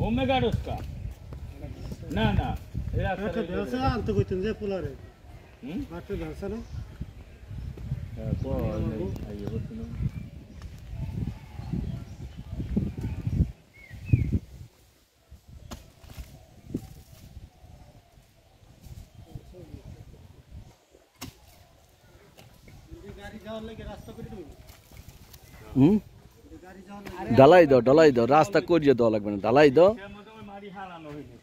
omega उसका ना ना একটা ব্যবসা আনতে কইতেন যে পোলারে মাত্র ব্যবসা না কো আইয়ে হচ্ছে না গাড়ি যাওয়ার লাগে রাস্তা করে দিবেন ঢালাই দাও রাস্তা করিয়ে দেওয়া লাগবে না ঢালাই দাও মারি হারানো হইছে